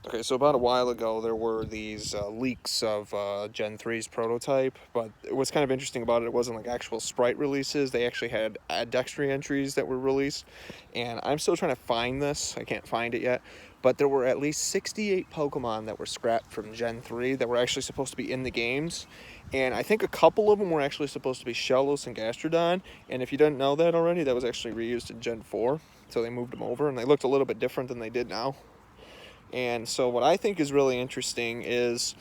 Okay, so about a while ago there were these leaks of Gen 3's prototype, but what's kind of interesting about it wasn't like actual sprite releases. They actually had dextry entries that were released, and I'm still trying to find this. I can't find it yet, but there were at least 68 Pokemon that were scrapped from Gen 3 that were actually supposed to be in the games, and I think a couple of them were actually supposed to be Shellos and Gastrodon, and if you didn't know that already, that was actually reused in Gen 4, so they moved them over, and they looked a little bit different than they did now. And so what I think is really interesting is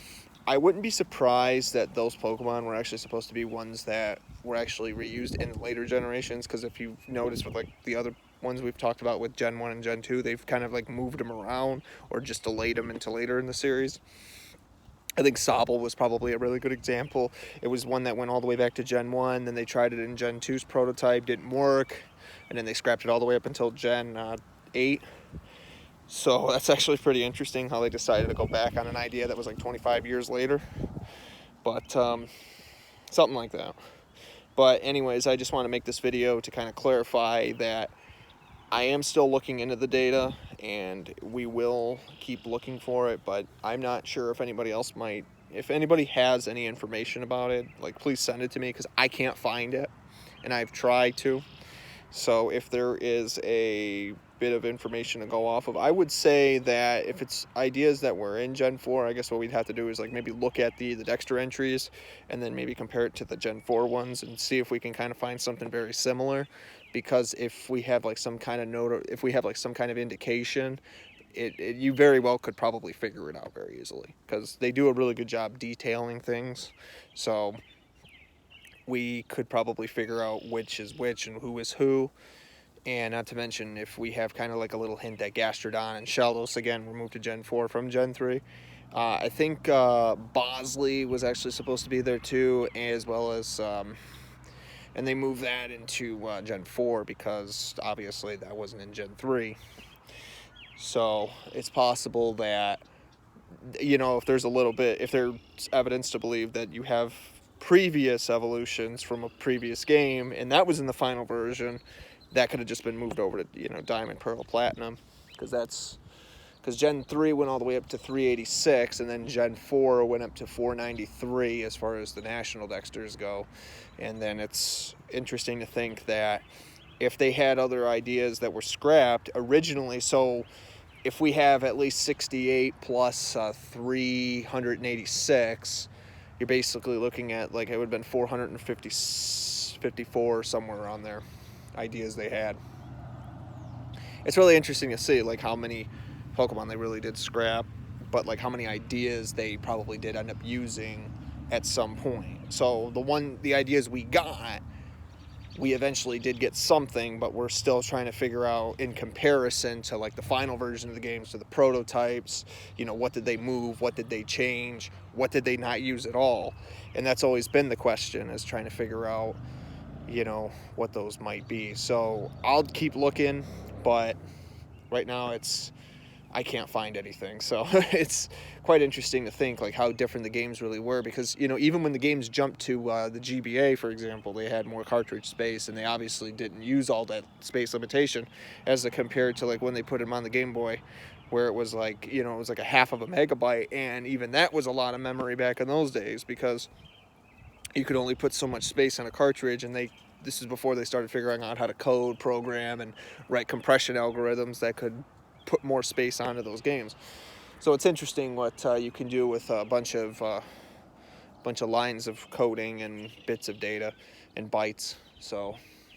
I wouldn't be surprised that those Pokemon were actually supposed to be ones that were actually reused in later generations, because if you've noticed with like the other ones we've talked about with Gen 1 and Gen 2, they've kind of like moved them around or just delayed them into later in the series. I think Sobble was probably a really good example. It was one that went all the way back to Gen 1, then they tried it in Gen 2's prototype, didn't work, and then they scrapped it all the way up until Gen 8. So that's actually pretty interesting how they decided to go back on an idea that was like 25 years later. But something like that. But anyways, I just want to make this video to kind of clarify that I am still looking into the data and we will keep looking for it, but I'm not sure if anybody else might. If anybody has any information about it, like please send it to me, because I can't find it and I've tried to. So if there is a bit of information to go off of, I would say that if it's ideas that were in Gen 4, I guess what we'd have to do is like maybe look at the Dexter entries and then maybe compare it to the Gen 4 ones and see if we can kind of find something very similar. Because if we have like some kind of note, if we have like some kind of indication, you very well could probably figure it out very easily, because they do a really good job detailing things. So we could probably figure out which is which and who is who. And not to mention, if we have kind of like a little hint that Gastrodon and Shellos, again, were moved to Gen 4 from Gen 3. I think Bosley was actually supposed to be there too, as well as, and they moved that into Gen 4 because obviously that wasn't in Gen 3. So it's possible that, you know, if there's a little bit, if there's evidence to believe that you have previous evolutions from a previous game and that was in the final version, that could have just been moved over to, you know, Diamond, Pearl, Platinum, because Gen 3 went all the way up to 386, and then Gen 4 went up to 493 as far as the national Dexters go. And then it's interesting to think that if they had other ideas that were scrapped originally, so if we have at least 68 plus 386, you're basically looking at, like, it would have been 454 somewhere around there ideas they had. It's really interesting to see like how many Pokemon they really did scrap, but like how many ideas they probably did end up using at some point. So the ideas we got, we eventually did get something, but we're still trying to figure out in comparison to like the final version of the games, to the prototypes, you know, what did they move, what did they change, what did they not use at all. And that's always been the question, is trying to figure out, you know, what those might be. So I'll keep looking, but right now I can't find anything. So it's quite interesting to think like how different the games really were, because, you know, even when the games jumped to the GBA, for example, they had more cartridge space and they obviously didn't use all that space limitation as compared to like when they put them on the Game Boy, where it was like, you know, it was like a half of a megabyte, and even that was a lot of memory back in those days, because you could only put so much space on a cartridge, and this is before they started figuring out how to code, program, and write compression algorithms that could put more space onto those games. So it's interesting what you can do with a bunch of lines of coding and bits of data and bytes. So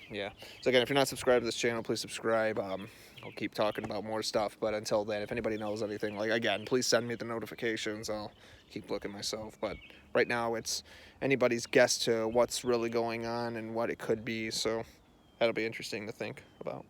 yeah. So again, if you're not subscribed to this channel, please subscribe. I'll keep talking about more stuff, but until then, if anybody knows anything, like, again, please send me the notifications. I'll keep looking myself, but right now it's anybody's guess to what's really going on and what it could be, so that'll be interesting to think about.